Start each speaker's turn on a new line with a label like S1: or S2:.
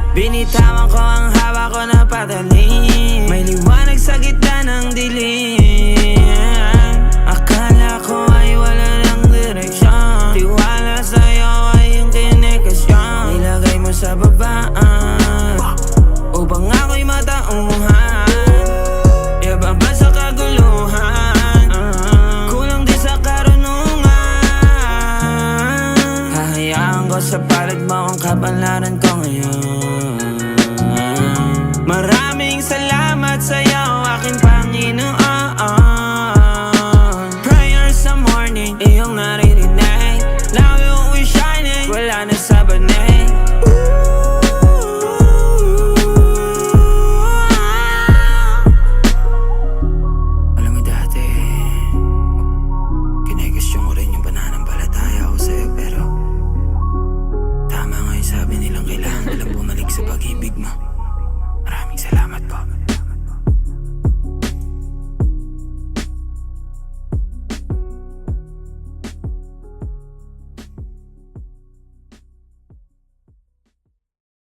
S1: Binitawan ko ang hawak ko na patalim. May liwanag sa gitna ng dilim. Akala ko ay wala ng direksyon. Tiwala sa'yo ay yung kinekasyon. Nilagay mo sa babaan upang ako'y matauhan. Ibaba sa kaguluhan, kulang din sa karunungan. Hahayaan ko sa palad mo ang kapalaran ko ngayon. Maraming salamat sa'yo, aking Panginoon. Prayer sa morning, iyong naririnig. Now we're shining, wala na sa banig. Alam mo dati, kinekestyon ko rin yung pananampalataya ko sa'yo. Pero tama nga yung sabi nilang kailangan ko lang bumalik sa pag-ibig mo. Maraming salamat po.